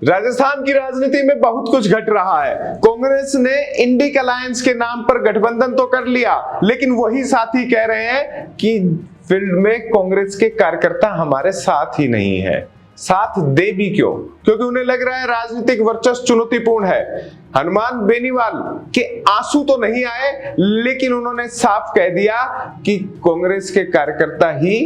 राजस्थान की राजनीति में बहुत कुछ घट रहा है। कांग्रेस ने इंडिक अलायंस के नाम पर गठबंधन तो कर लिया, लेकिन वही साथी कह रहे हैं कि फील्ड में कांग्रेस के कार्यकर्ता हमारे साथ ही नहीं है। साथ दे भी क्यों? क्योंकि उन्हें लग रहा है राजनीतिक वर्चस्व चुनौतीपूर्ण है। हनुमान बेनीवाल के आंसू तो नहीं आए, लेकिन उन्होंने साफ कह दिया कि कांग्रेस के कार्यकर्ता ही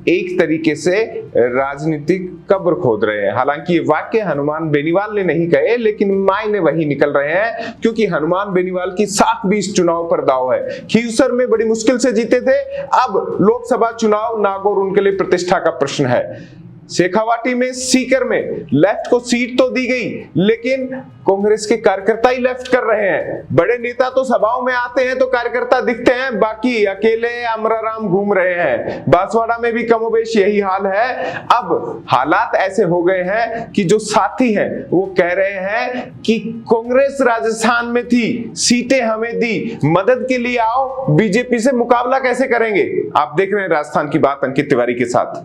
एक तरीके से राजनीतिक कब्र खोद रहे हैं। हालांकि ये वाक्य हनुमान बेनीवाल ने नहीं कहे, लेकिन मायने वही निकल रहे हैं, क्योंकि हनुमान बेनीवाल की साख भी इस चुनाव पर दाव है। खीवसर में बड़ी मुश्किल से जीते थे, अब लोकसभा चुनाव नागौर उनके लिए प्रतिष्ठा का प्रश्न है। शेखावाटी में, सीकर में लेफ्ट को सीट तो दी गई, लेकिन कांग्रेस के कार्यकर्ता ही लेफ्ट कर रहे हैं। बड़े नेता तो सभाओं में आते हैं तो कार्यकर्ता दिखते हैं, बाकी अकेले अमराराम घूम रहे हैं। बांसवाड़ा में भी कमोबेश यही हाल है। अब हालात ऐसे हो गए हैं कि जो साथी हैं वो कह रहे हैं कि कांग्रेस राजस्थान में थी, सीटें हमें दी, मदद के लिए आओ, बीजेपी से मुकाबला कैसे करेंगे। आप देख रहे हैं राजस्थान की बात अंकित तिवारी के साथ।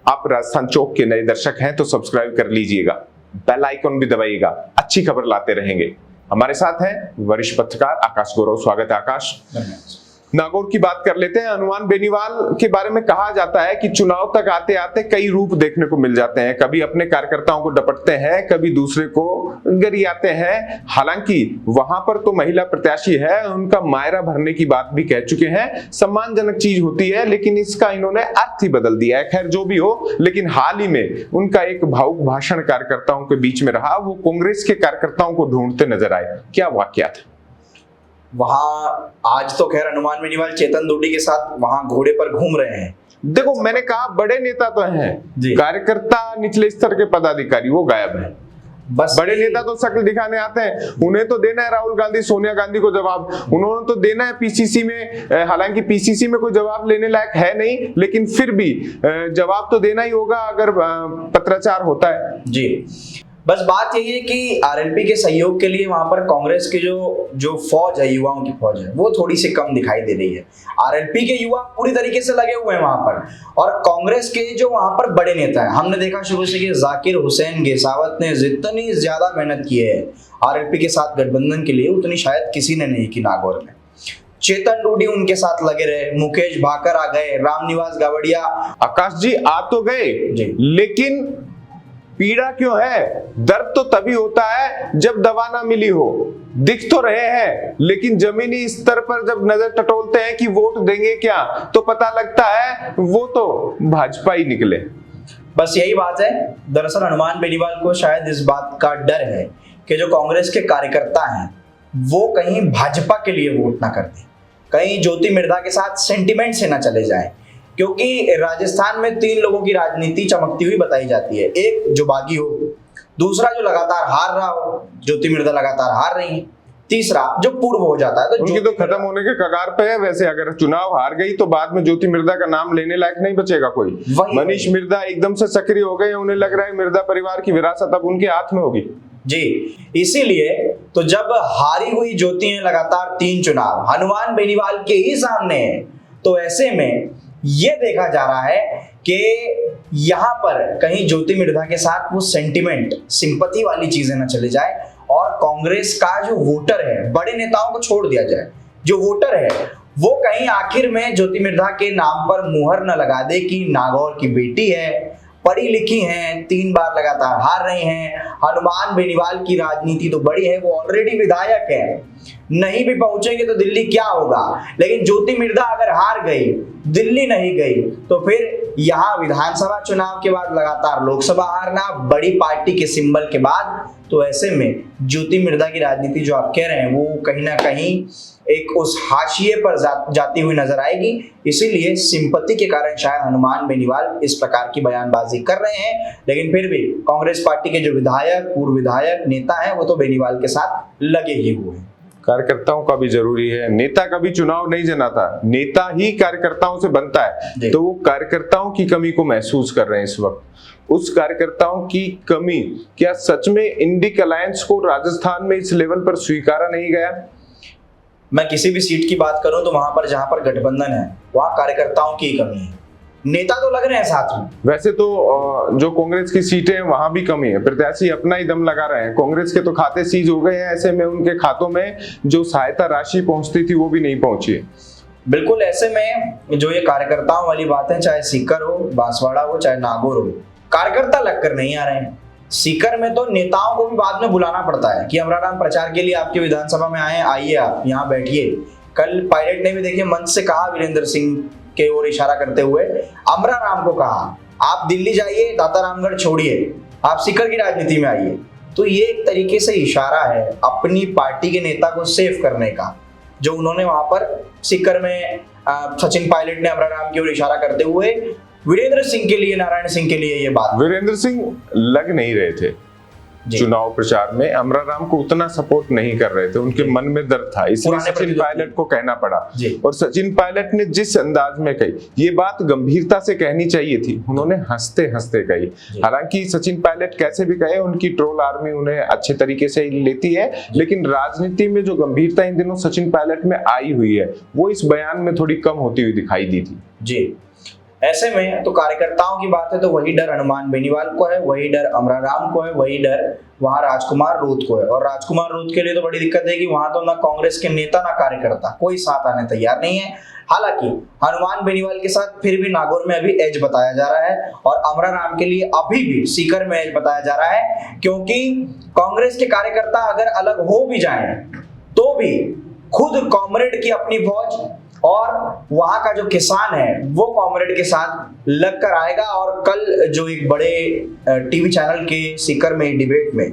आप राजस्थान चौक के नए दर्शक हैं तो सब्सक्राइब कर लीजिएगा, बेल आइकन भी दबाइएगा, अच्छी खबर लाते रहेंगे। हमारे साथ हैं वरिष्ठ पत्रकार आकाश गौरव। स्वागत है आकाश। नागौर की बात कर लेते हैं। हनुमान बेनीवाल के बारे में कहा जाता है कि चुनाव तक आते आते कई रूप देखने को मिल जाते हैं। कभी अपने कार्यकर्ताओं को डपटते हैं, कभी दूसरे को गरियाते हैं। हालांकि वहां पर तो महिला प्रत्याशी है, उनका मायरा भरने की बात भी कह चुके हैं। सम्मानजनक चीज होती है, लेकिन इसका इन्होंने अर्थ ही बदल दिया है। खैर जो भी हो, लेकिन हाल ही में उनका एक भावुक भाषण कार्यकर्ताओं के बीच में रहा। वो कांग्रेस के कार्यकर्ताओं को ढूंढते नजर आए। क्या वाकया था वहां? आज तो खैर हनुमान बेनीवाल चेतन डूडी के साथ वहां घोड़े पर घूम रहे हैं। देखो, मैंने कहा बड़े नेता तो हैं, कार्यकर्ता निचले स्तर के पदाधिकारी वो गायब हैं। बस बड़े नेता तो शक्ल दिखाने आते हैं। उन्हें तो देना है राहुल गांधी, सोनिया गांधी को जवाब, उन्होंने तो देना है पीसीसी में। हालांकि पीसीसी में कोई जवाब लेने लायक है नहीं, लेकिन फिर भी जवाब तो देना ही होगा अगर पत्राचार होता है। जी, बस बात यही है कि आरएलपी के सहयोग के लिए वहां पर कांग्रेस की जो फौज है, युवाओं की फौज है, वो थोड़ी सी कम दिखाई दे रही है। आरएलपी के युवा पूरी तरीके से लगे हुए हैं वहां पर, और कांग्रेस के जो वहां पर बड़े नेता हैं, हमने देखा शुरू से कि जाकिर हुसैन गेसावत ने जितनी ज्यादा मेहनत की है आरएलपी के साथ गठबंधन के लिए, उतनी शायद किसी ने नहीं की नागौर में। चेतन डूडी उनके साथ लगे रहे, मुकेश भाकर आ गए, रामनिवास गावड़िया। आकाश जी आ तो गए, लेकिन पीड़ा क्यों है? दर्द तो तभी होता है जब दवा ना मिली हो। दिख तो रहे हैं, लेकिन जमीनी स्तर पर जब नजर टटोलते हैं कि वोट देंगे क्या, तो पता लगता है वो तो भाजपा ही निकले। बस यही बात है। दरअसल हनुमान बेनीवाल को शायद इस बात का डर है कि जो कांग्रेस के कार्यकर्ता हैं वो कहीं भाजपा के लिए वोट ना कर दें, कहीं ज्योति मिर्धा के साथ सेंटिमेंट से ना चले जाएं। क्योंकि राजस्थान में 3 लोगों की राजनीति चमकती हुई बताई जाती है। एक जो बागी हो, दूसरा जो लगातार हार रहा हो, ज्योति मिर्धा लगातार हार रही है, तीसरा जो पूर्व हो जाता है। तो उनकी तो खत्म होने के कगार पे है। वैसे अगर चुनाव हार गई तो बाद में ज्योति मिर्धा का नाम लेने लायक नहीं बचेगा कोई। मनीष मिर्धा एकदम से सक्रिय हो गए, उन्हें लग रहा है मिर्धा परिवार की विरासत अब उनके हाथ में होगी। जी, इसीलिए तो जब हारी हुई ज्योति है लगातार 3 चुनाव हनुमान बेनीवाल के ही सामने है, तो ऐसे में ये देखा जा रहा है कि यहाँ पर कहीं ज्योति मिर्धा के साथ वो सेंटिमेंट, सिंपैथी वाली चीजें ना चले जाए, और कांग्रेस का जो वोटर है, बड़े नेताओं को छोड़ दिया जाए, जो वोटर है वो कहीं आखिर में ज्योति मिर्धा के नाम पर मुहर न लगा दे कि नागौर की बेटी है, पढ़ी लिखी हैं, 3 बार लगातार हार रही हैं। हनुमान बेनीवाल की राजनीति तो बड़ी है, वो ऑलरेडी विधायक है, नहीं भी पहुंचेंगे तो दिल्ली क्या होगा। लेकिन ज्योति मिर्धा अगर हार गई, दिल्ली नहीं गई, तो फिर यहाँ विधानसभा चुनाव के बाद लगातार लोकसभा हारना, बड़ी पार्टी के सिंबल के बाद, तो ऐसे में ज्योति मिर्धा की राजनीति जो आप कह रहे हैं वो कहीं ना कहीं एक उस हाशिए पर जाती हुई नजर आएगी। इसीलिए सिंपत्ति के कारण शायद हनुमान बेनीवाल इस प्रकार की बयानबाजी कर रहे हैं, लेकिन फिर भी कांग्रेस पार्टी के जो विधायक, पूर्व विधायक, नेता हैं, वो तो बेनीवाल के साथ लगे ही हुए हैं। कार्यकर्ताओं का भी जरूरी है। नेता कभी चुनाव नहीं जनाता, नेता ही कार्यकर्ताओं से बनता है। तो वो कार्यकर्ताओं की कमी को महसूस कर रहे हैं इस वक्त। उस कार्यकर्ताओं की कमी क्या सच में इंडिक अलायंस को राजस्थान में इस लेवल पर स्वीकारा नहीं गया? मैं किसी भी सीट की बात करूं तो वहां पर जहां पर गठबंधन है वहां कार्यकर्ताओं की कमी है। नेता तो लग रहे हैं साथ में। वैसे तो जो कांग्रेस की सीटें हैं वहां भी कमी है, प्रत्याशी अपना ही दम लगा रहे हैं। कांग्रेस के तो खाते सीज हो गए हैं, ऐसे में उनके खातों में जो सहायता राशि पहुंचती थी वो भी नहीं पहुंची है। बिल्कुल, ऐसे में जो ये कार्यकर्ताओं वाली बात है, चाहे सीकर हो, बांसवाड़ा हो, चाहे नागौर हो, कार्यकर्ता लगकर नहीं आ रहे हैं। सीकर में तो नेताओं को भी बाद में बुलाना पड़ता है कि अमराराम प्रचार के लिए आपके विधानसभा में आए, आइए आप यहाँ बैठिए। कल पायलट ने भी देखिए मंच से कहा, वीरेंद्र सिंह के ओर इशारा करते हुए अमराराम को कहा, आप दिल्ली जाइए, दातारामगढ़ छोड़िए, आप सीकर की राजनीति में आइए। तो ये एक तरीके से इशारा है अपनी पार्टी के नेता को सेव करने का, जो उन्होंने वहां पर सीकर में सचिन पायलट ने अमराराम की ओर इशारा करते हुए वीरेंद्र सिंह के लिए, नारायण सिंह के लिए ये बात। वीरेंद्र सिंह लग नहीं रहे थे चुनाव प्रचार में, अमराराम को उतना सपोर्ट नहीं कर रहे थे, उनके मन में दर्द था, इसलिए सचिन पायलट को कहना पड़ा। और सचिन पायलट ने जिस अंदाज में कही, ये बात गंभीरता से कहनी चाहिए थी, उन्होंने हंसते हंसते कही। हालांकि सचिन पायलट कैसे भी कहे, उनकी ट्रोल आर्मी उन्हें अच्छे तरीके से लेती है, लेकिन राजनीति में जो गंभीरता इन दिनों सचिन पायलट में आई हुई है वो इस बयान में थोड़ी कम होती हुई दिखाई दी थी। जी, ऐसे में तो कार्यकर्ताओं की बात है तो वही डर हनुमान बेनीवाल को है, वही डर अमराराम को है, वही डर वहां राजकुमार रूत को है। और राजकुमार रूत के लिए तो बड़ी दिक्कत है कि वहां तो ना कांग्रेस के नेता ना कार्यकर्ता कोई साथ आने तैयार नहीं है। हालांकि हनुमान बेनीवाल के साथ फिर भी नागौर में अभी एज बताया जा रहा है और अमराराम के लिए अभी भी सीकर में एज बताया जा रहा है, क्योंकि कांग्रेस के कार्यकर्ता अगर अलग हो भी जाए तो भी खुद कॉमरेड की अपनी फौज और वहां का जो किसान है वो कॉमरेड के साथ लग कर आएगा। और कल जो एक बड़े टीवी चैनल के सीकर में डिबेट में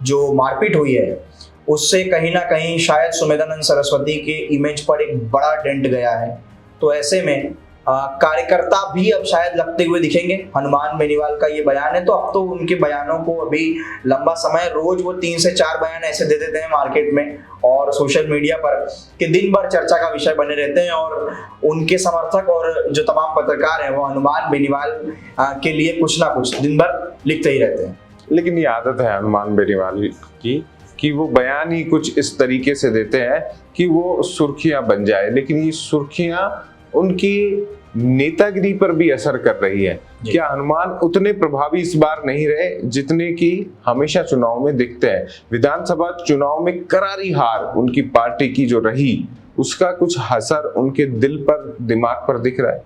जो मारपीट हुई है, उससे कहीं ना कहीं शायद सुमेधानंद सरस्वती के इमेज पर एक बड़ा डेंट गया है। तो ऐसे में कार्यकर्ता भी अब शायद लगते हुए दिखेंगे। हनुमान बेनीवाल का ये बयान है तो अब तो उनके बयानों को अभी लंबा समय, रोज वो 3 से 4 बयान ऐसे दे देते हैं मार्केट में और सोशल मीडिया पर कि दिन भर चर्चा का विषय बने रहते हैं। और उनके समर्थक और जो तमाम पत्रकार हैं वो हनुमान बेनीवाल के लिए कुछ ना कुछ दिन भर लिखते ही रहते हैं। लेकिन ये आदत है हनुमान बेनीवाल की कि वो बयान ही कुछ इस तरीके से देते हैं कि वो सुर्खियां बन जाए, लेकिन ये सुर्खियां उनकी नेतागिरी पर भी असर कर रही है। क्या हनुमान उतने प्रभावी इस बार नहीं रहे जितने की हमेशा चुनाव में दिखते हैं? विधानसभा चुनाव में करारी हार उनकी पार्टी की जो रही, उसका कुछ असर उनके दिल पर, दिमाग पर दिख रहा है।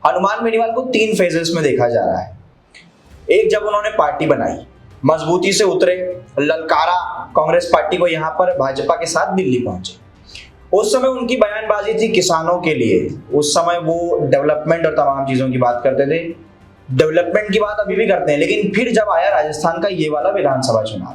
हनुमान बेनीवाल को 3 फेजेस में देखा जा रहा है। एक, जब उन्होंने पार्टी बनाई, मजबूती से उतरे, ललकारा कांग्रेस पार्टी को, यहाँ पर भाजपा के साथ दिल्ली पहुंचे। उस समय उनकी बयानबाजी थी किसानों के लिए, उस समय वो डेवलपमेंट और तमाम चीजों की बात करते थे। डेवलपमेंट की बात अभी भी करते हैं, लेकिन फिर जब आया राजस्थान का ये वाला विधानसभा चुनाव,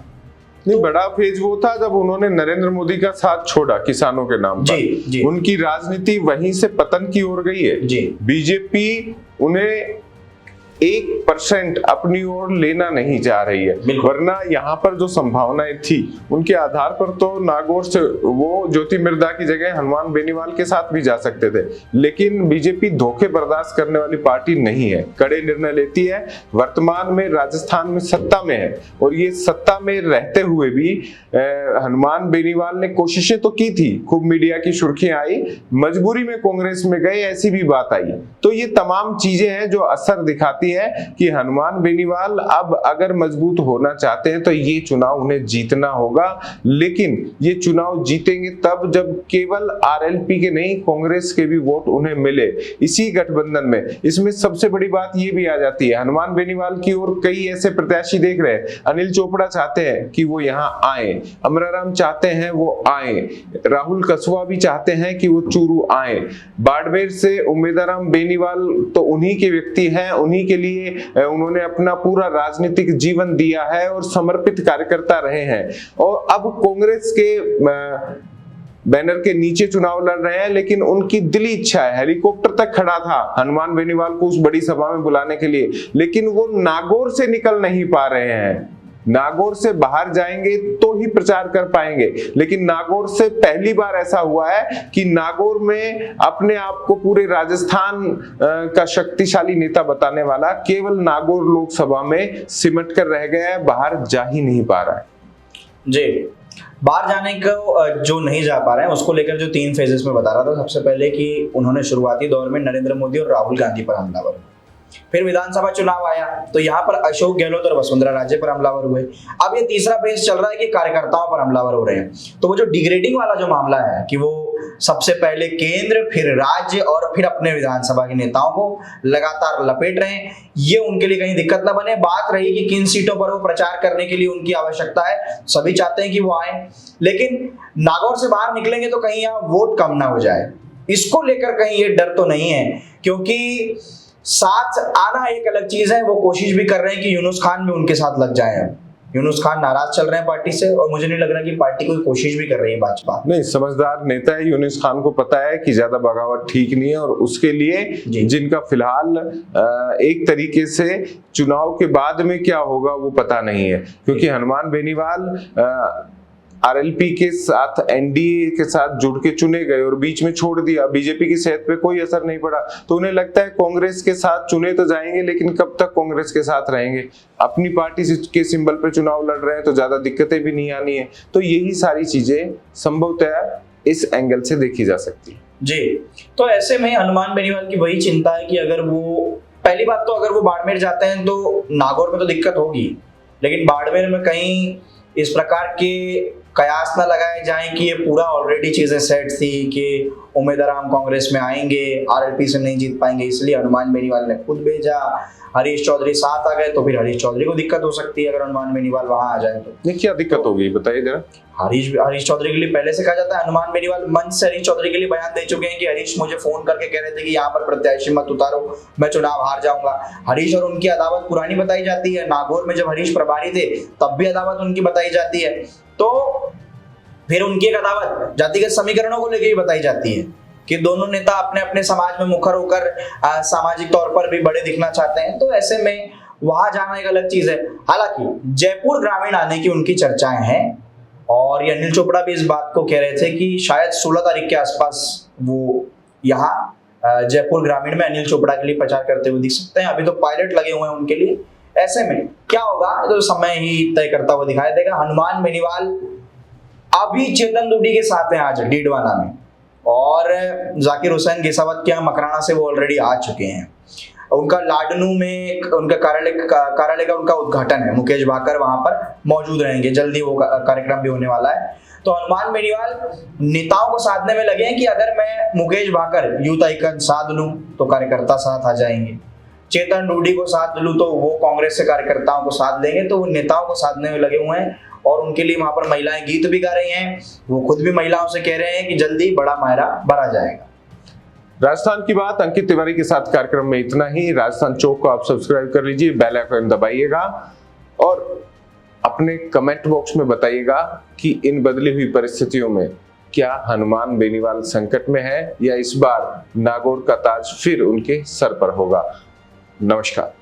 नहीं, बड़ा फेज वो था जब उन्होंने नरेंद्र मोदी का साथ छोड़ा किसानों के नाम पर। जी। उनकी राजनीति वहीं से पतन की ओर गई है। जी। बीजेपी उन्हें 1% अपनी ओर लेना नहीं चाह रही है, वरना यहाँ पर जो संभावनाएं थी उनके आधार पर तो नागौर से वो ज्योति मिर्धा की जगह हनुमान बेनीवाल के साथ भी जा सकते थे। लेकिन बीजेपी धोखे बर्दाश्त करने वाली पार्टी नहीं है, कड़े निर्णय लेती है। वर्तमान में राजस्थान में सत्ता में है और ये सत्ता में रहते हुए भी हनुमान बेनीवाल ने कोशिशें तो की थी, खूब मीडिया की सुर्खियां आई, मजबूरी में कांग्रेस में गए, ऐसी भी बात आई। तो ये तमाम चीजें हैं जो असर दिखाती है कि हनुमान बेनीवाल अब अगर मजबूत होना चाहते हैं तो ये चुनाव उन्हें जीतना होगा। लेकिन ये चुनाव जीतेंगे तब जब केवल आरएलपी के नहीं, कांग्रेस के भी वोट उन्हें मिले इसी गठबंधन में। इसमें सबसे बड़ी बात ये भी आ जाती है, हनुमान बेनीवाल की ओर कई ऐसे प्रत्याशी देख रहे हैं। अनिल चोपड़ा चाहते हैं कि वो यहाँ आए, अमराराम चाहते हैं वो आए, राहुल कसवा भी चाहते हैं कि वो चूरू आए, बाड़मेर से उम्मीदवार बेनीवाल तो उन्हीं के व्यक्ति हैं, उन्हीं के लिए उन्होंने अपना पूरा राजनीतिक जीवन दिया है और समर्पित कार्यकर्ता रहे हैं। और अब कांग्रेस के बैनर के नीचे चुनाव लड़ रहे हैं, लेकिन उनकी दिली इच्छा है, हेलीकॉप्टर तक खड़ा था हनुमान बेनीवाल को उस बड़ी सभा में बुलाने के लिए, लेकिन वो नागौर से निकल नहीं पा रहे हैं। नागौर से बाहर जाएंगे तो ही प्रचार कर पाएंगे, लेकिन नागौर से पहली बार ऐसा हुआ है कि नागौर में अपने आप को पूरे राजस्थान का शक्तिशाली नेता बताने वाला केवल नागौर लोकसभा में सिमट कर रह गया है, बाहर जा ही नहीं पा रहा है। जी, बाहर जाने को जो नहीं जा पा रहे हैं उसको लेकर जो 3 फेजेस में बता रहा था, सबसे पहले कि उन्होंने शुरुआती दौर में नरेंद्र मोदी और राहुल गांधी पर हमला बोला, फिर विधानसभा चुनाव आया तो यहाँ पर अशोक गहलोत और वसुंधरा राजे पर हमलावर हुए। अब ये तीसरा फेज चल रहा है कि कार्यकर्ताओं पर हमलावर हो रहे हैं। तो वो जो डिग्रेडिंग वाला जो मामला है कि वो सबसे पहले केंद्र, फिर राज्य और फिर अपने विधानसभा के नेताओं को लगातार लपेट रहे हैं, ये उनके लिए कहीं दिक्कत ना बने। बात रही कि किन सीटों पर वो प्रचार करने के लिए उनकी आवश्यकता है, सभी चाहते हैं कि वो आए, लेकिन नागौर से बाहर निकलेंगे तो कहीं यहाँ वोट कम ना हो जाए, इसको लेकर कहीं ये डर तो नहीं है। क्योंकि साथ आना एक अलग चीज है, वो कोशिश भी कर रहे हैं कि यूनुस खान भी उनके साथ लग जाए। यूनुस खान नाराज चल रहे हैं पार्टी से और मुझे नहीं लग रहा कि पार्टी कोई कोशिश भी कर रही है भाजपा। नहीं, समझदार नेता है यूनुस खान को पता है कि ज्यादा बगावत ठीक नहीं है और उसके लिए जिनका फिलहाल एक तरीके से चुनाव के बाद में क्या होगा वो पता नहीं है। क्योंकि हनुमान बेनीवाल आरएलपी के साथ, एनडीए के साथ जुड़ के चुने गए और बीच में छोड़ दिया, बीजेपी की सेहत पे कोई असर नहीं पड़ा, तो उन्हें लगता है कांग्रेस के साथ चुने तो जाएंगे लेकिन कब तक कांग्रेस के साथ रहेंगे। अपनी पार्टी के सिंबल पे चुनाव लड़ रहे हैं तो ज्यादा दिक्कतें भी नहीं आनी है। तो यही सारी चीजें संभवतः इस एंगल से देखी जा सकती है। जी, तो ऐसे में हनुमान बेनीवाल की वही चिंता है कि अगर वो, पहली बात तो अगर वो बाड़मेर जाते हैं तो नागौर में तो दिक्कत होगी, लेकिन बाड़मेर में कहीं इस प्रकार के कयास ना लगाए जाएं कि ये पूरा ऑलरेडी चीजें सेट थी कि उम्मीदवार हम कांग्रेस में आएंगे, आरएलपी से नहीं जीत पाएंगे, इसलिए हनुमान बेनीवाल ने खुद भेजा। हरीश चौधरी साथ आ गए तो फिर हरीश चौधरी को दिक्कत हो सकती है अगर हनुमान बेनीवाल वहां आ जाए तो। क्या दिक्कत होगी बताइए जरा। हरीश चौधरी के लिए पहले से कहा जाता है, हनुमान बेनीवाल मंच से हरीश चौधरी के लिए बयान दे चुके हैं कि हरीश मुझे फोन करके कह रहे थे कि यहाँ पर प्रत्याशी मत उतारो, मैं चुनाव हार जाऊंगा। हरीश और उनकी अदावत पुरानी बताई जाती है, नागौर में जब हरीश प्रभारी थे तब भी अदावत उनकी बताई जाती है। तो फिर उनकी एक अदावत जातिगत समीकरणों को लेकर ही बताई जाती है कि दोनों नेता अपने अपने समाज में मुखर होकर सामाजिक तौर पर भी बड़े दिखना चाहते हैं। तो ऐसे में वहां जाना एक अलग चीज है। हालांकि जयपुर ग्रामीण आने की उनकी चर्चाएं हैं और ये अनिल चोपड़ा भी इस बात को कह रहे थे कि शायद 16 तारीख के आसपास वो यहाँ जयपुर ग्रामीण में अनिल चोपड़ा के लिए प्रचार करते हुए दिख सकते हैं। अभी तो पायलट लगे हुए हैं उनके लिए। ऐसे में क्या होगा तो समय ही तय करता हुआ दिखाई देगा। हनुमान बेनीवाल अभी चेतन दुडी के साथ हैं आज डीडवाना में, और जाकिर हुसैन गेसावत के यहाँ मकराना से वो ऑलरेडी आ चुके हैं। उनका लाडनू में उनका कार्यालय का उनका उद्घाटन है, मुकेश भाकर वहां पर मौजूद रहेंगे, जल्दी वो कार्यक्रम भी होने वाला है। तो हनुमान बेनीवाल नेताओं को साधने में लगे हैं कि अगर मैं मुकेश भाकर यूथ आइकन साध लूं तो कार्यकर्ता साथ आ जाएंगे, चेतन डूडी को साथ लूं तो वो कांग्रेस से कार्यकर्ताओं को साथ लेंगे। तो वो नेताओं को साधने में लगे हुए हैं और उनके लिए वहां पर महिलाएं गीत भी गा रही हैं। वो खुद भी महिलाओं से कह रहे हैं कि जल्दी बड़ा मायरा भरा जाएगा। राजस्थान की बात अंकित तिवारी के साथ कार्यक्रम में इतना ही। राजस्थान चौक को आप सब्सक्राइब कर लीजिए, बेल आइकन दबाइएगा और अपने कमेंट बॉक्स में बताइएगा कि इन बदली हुई परिस्थितियों में क्या हनुमान बेनीवाल संकट में है या इस बार नागौर का ताज फिर उनके सर पर होगा। नमस्कार।